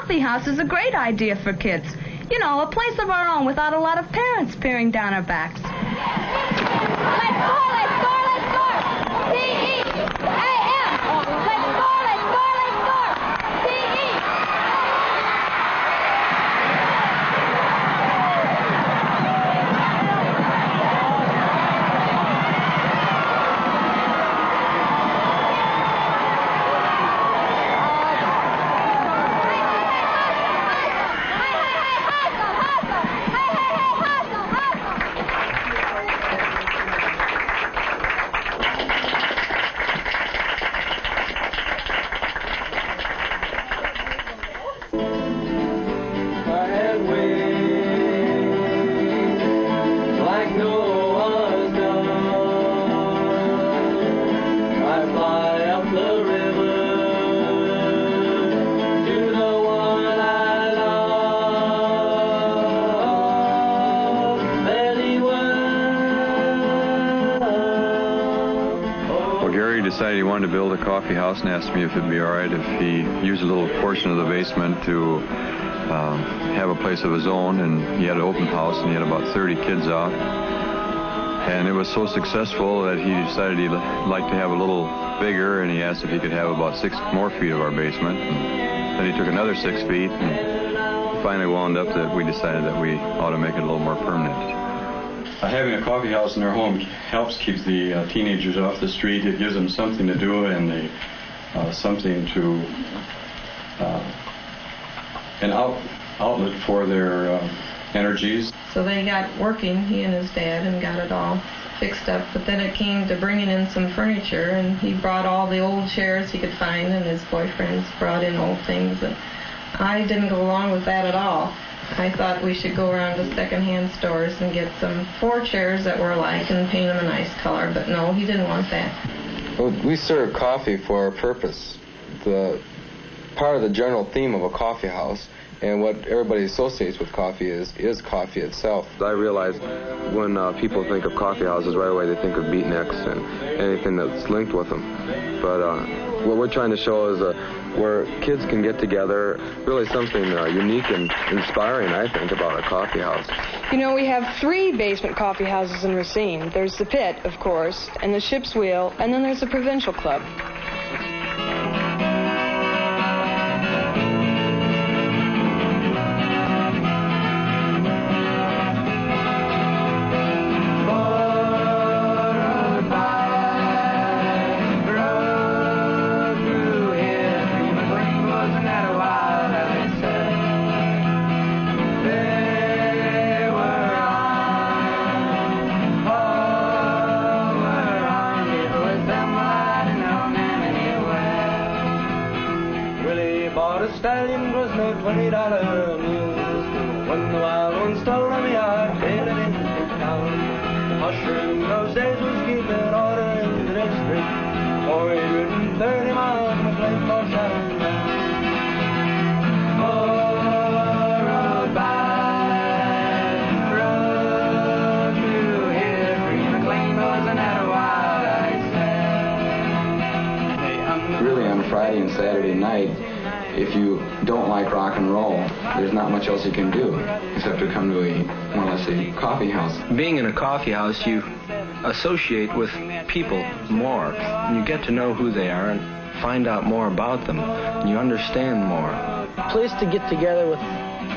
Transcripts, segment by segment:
coffee house is a great idea for kids. You know, a place of our own without a lot of parents peering down our backs. Let's score, let's score, let's score! C-E-A-M! Let's score, let's score, let's score! C-E! Decided he wanted to build a coffee house and asked me if it'd be all right if he used a little portion of the basement to have a place of his own. And he had an open house and he had about 30 kids out. And it was so successful that he decided he'd like to have a little bigger, and he asked if he could have about 6 more feet of our basement. And then he took another 6 feet, and finally wound up that we decided that we ought to make it a little more permanent. Having a coffee house in their home helps keep the teenagers off the street. It gives them something to do and something to an outlet for their energies. So they got working, he and his dad, and got it all fixed up. But then it came to bringing in some furniture, and he brought all the old chairs he could find, and his boyfriends brought in old things. And I didn't go along with that at all. I thought we should go around to second-hand stores and get some 4 chairs that were alike and paint them a nice color, but no, he didn't want that. Well, we serve coffee for a purpose. The part of the general theme of a coffee house and what everybody associates with coffee is coffee itself. I realize when people think of coffee houses, right away they think of beatniks and anything that's linked with them. But what we're trying to show is where kids can get together, really something unique and inspiring, I think, about a coffee house. You know, we have 3 basement coffee houses in Racine. There's the Pit, of course, and the Ship's Wheel, and then there's the Provincial Club. Stallion was no $20 mule. When the wild ones stole me, I paid it in town. The mushroom those days was keeping order in the district. 430 miles from a place called Shannon. Rode by, rode through here. Free McLean wasn't that a wild, I said. Really, on Friday and Saturday night, if you don't like rock and roll, there's not much else you can do except to come to more or less a coffee house. Being in a coffee house, you associate with people more. And you get to know who they are and find out more about them. And you understand more. A place to get together with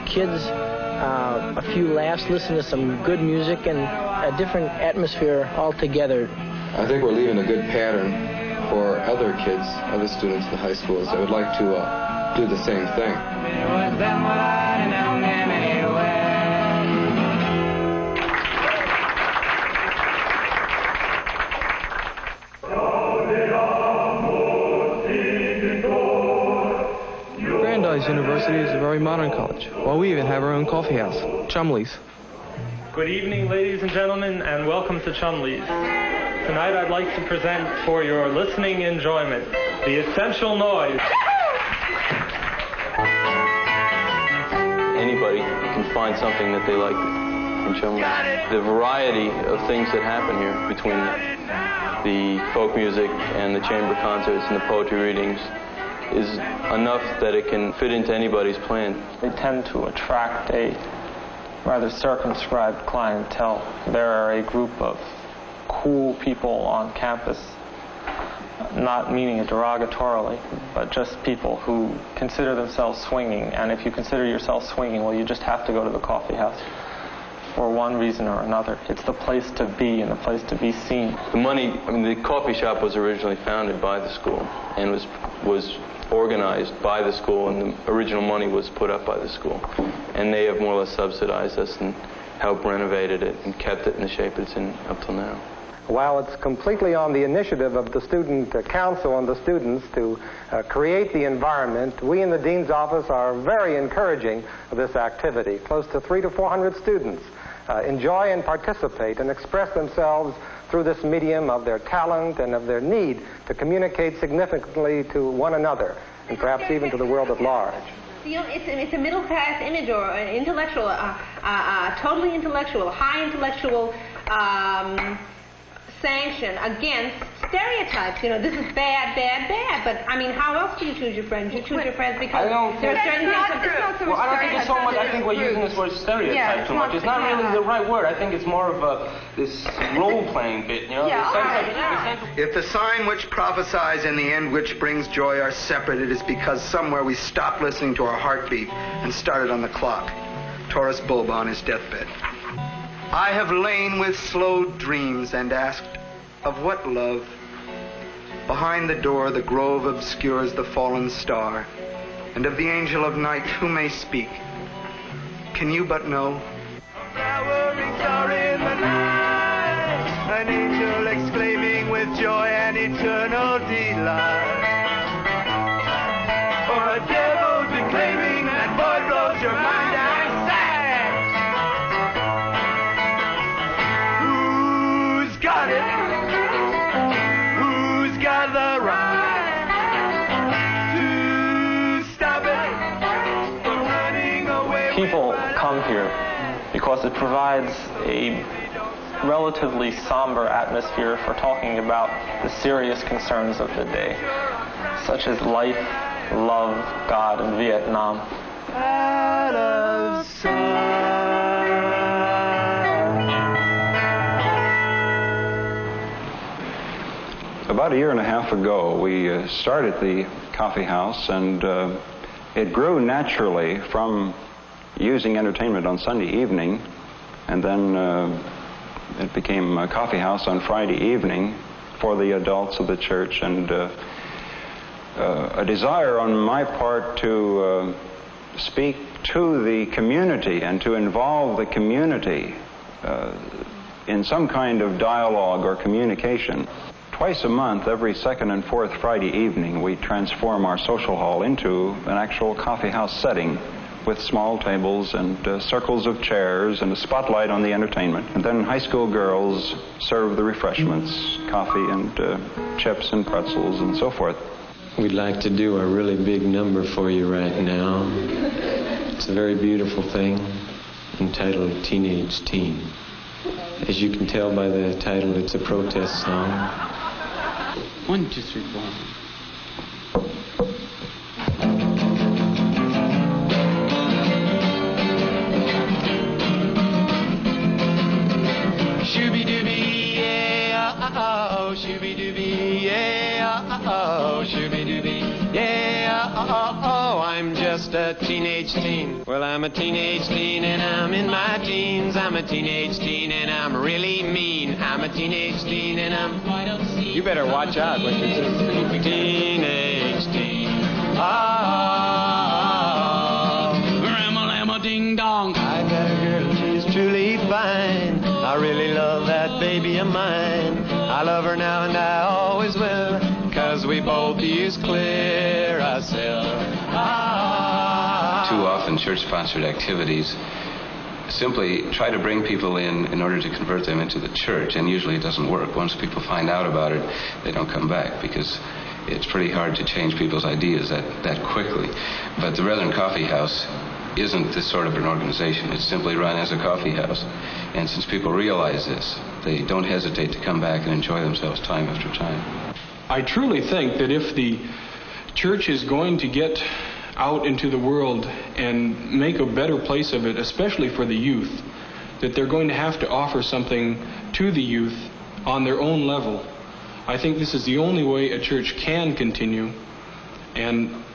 kids, a few laughs, listen to some good music, and a different atmosphere altogether. I think we're leaving a good pattern for other kids, other students in the high schools that would like to do the same thing. Brandeis University is a very modern college. Well, we even have our own coffee house, Chumley's. Good evening, ladies and gentlemen, and welcome to Chumley's. Tonight I'd like to present for your listening enjoyment the essential noise. Anybody can find something that they like in Chumley. The variety of things that happen here between the folk music and the chamber concerts and the poetry readings is enough that it can fit into anybody's plan. They tend to attract a rather circumscribed clientele. There are a group of cool people on campus, not meaning it derogatorily, but just people who consider themselves swinging. And if you consider yourself swinging, well, you just have to go to the coffee house for one reason or another. It's the place to be and the place to be seen. The coffee shop was originally founded by the school and was organized by the school, and the original money was put up by the school. And they have more or less subsidized us and helped renovated it and kept it in the shape it's in up till now. While it's completely on the initiative of the student council and the students to create the environment, we in the dean's office are very encouraging of this activity. Close to 300 to 400 students enjoy and participate and express themselves through this medium of their talent and of their need to communicate significantly to one another and perhaps even to the world at large. It's a middle-class image, or an intellectual, totally intellectual, high intellectual sanction against stereotypes. You know, this is bad, bad, bad. But I mean, how else do you choose your friends? You choose your friends because there are certain things. Well, I don't think it's so much. I think we're using this word stereotype too much. It's not really the right word. I think it's more of this role-playing bit. You know, If the sign which prophesies and the end which brings joy are separate, it is because somewhere we stopped listening to our heartbeat and started on the clock. Taurus Bulba on his deathbed. I have lain with slow dreams and asked, of what love? Behind the door the grove obscures the fallen star, and of the angel of night who may speak? Can you but know? Flowering star in the night, an angel exclaiming with joy and eternal delight. Or a devil declaiming that boy blows your mind and sad. Who's got it? Who's got the right to stop it from running away? People come here because it provides a relatively somber atmosphere for talking about the serious concerns of the day, such as life, love, God, and Vietnam. Out of sight. About a year and a half ago, we started the coffee house, and it grew naturally from using entertainment on Sunday evening, and then it became a coffee house on Friday evening for the adults of the church, and a desire on my part to speak to the community and to involve the community in some kind of dialogue or communication. Twice a month, every second and fourth Friday evening, we transform our social hall into an actual coffee house setting with small tables and circles of chairs and a spotlight on the entertainment. And then high school girls serve the refreshments, coffee and chips and pretzels and so forth. We'd like to do a really big number for you right now. It's a very beautiful thing entitled Teenage Teen. As you can tell by the title, it's a protest song. 1, 2, 3, 4. Shooby-dooby, yeah, oh, shooby-dooby, yeah, oh, shooby-dooby, yeah, oh, I'm just a teenage teen. Well, I'm a teenage teen and I'm in my teens. I'm a teenage teen and I'm really mean. I'm a teenage teen and I'm quite obscene. You better watch out what you do. Teenage teen. Oh, ram-a-lam-a-ding-dong. I got a girl, she's truly fine. I really love that baby of mine. I love her now and I always will, 'cause we both use Clearasil. Too often church-sponsored activities simply try to bring people in order to convert them into the church, and usually it doesn't work. Once people find out about it, they don't come back, because it's pretty hard to change people's ideas that quickly. But the Brethren Coffee House isn't this sort of an organization. It's simply run as a coffee house. And since people realize this, they don't hesitate to come back and enjoy themselves time after time. I truly think that if the church is going to get out into the world and make a better place of it, especially for the youth, that they're going to have to offer something to the youth on their own level. I think this is the only way a church can continue, and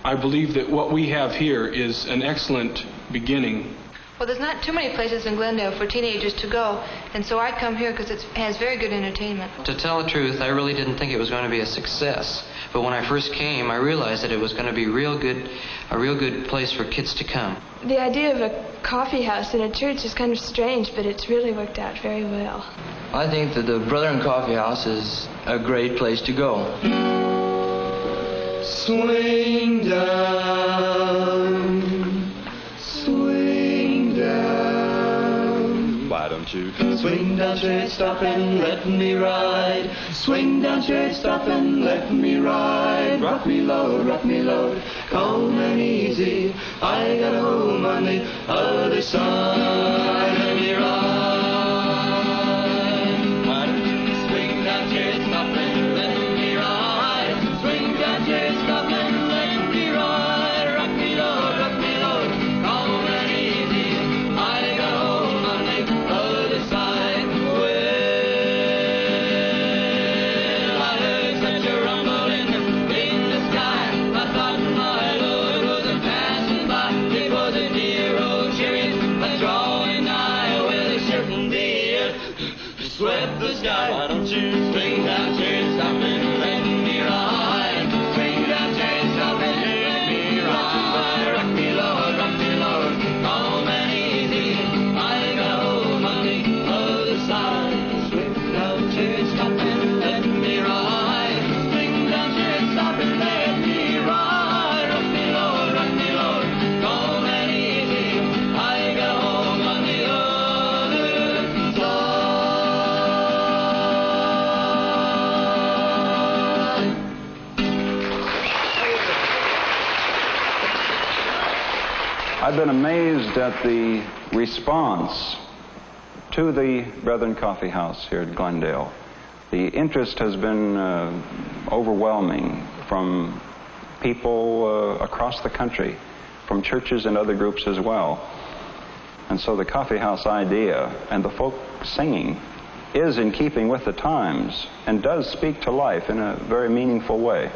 I believe that what we have here is an excellent beginning. Well, there's not too many places in Glendale for teenagers to go, and so I come here because it has very good entertainment. To tell the truth, I really didn't think it was going to be a success. But when I first came, I realized that it was going to be a real good place for kids to come. The idea of a coffee house in a church is kind of strange, but it's really worked out very well. I think that the Brethren Coffee House is a great place to go. Swing down, swing down. Why don't you? Swing down, straight, stop and let me ride. Swing down, straight, stop and let me ride. Rock me low, calm and easy. I got a home on the other side. Let me ride. Why don't you swing down, straight, stop and let me ride. Swing down, straight, stop and let me ride. Rock me low, calm and easy. I got a home on the other side. Well, I heard such a rumble in the sky. I thought my Lord was a passing by. It was a dear old chariot, a drawing nigh with a certain deer. Swept the sky. Why don't you swing down, chariot, stop and let me ride? Swing down, chariot, stop and let me ride. Rock me low, calm and easy. I got a home on the other side. Swing down, chariot, stop and let me ride. Swing down, chariot, stop and let me ride. Rock me low, calm and easy. I got a home on the other side. I've been amazed at the response to the Brethren Coffee House here at Glendale. The interest has been overwhelming from people across the country, from churches and other groups as well. And so the coffee house idea and the folk singing is in keeping with the times and does speak to life in a very meaningful way.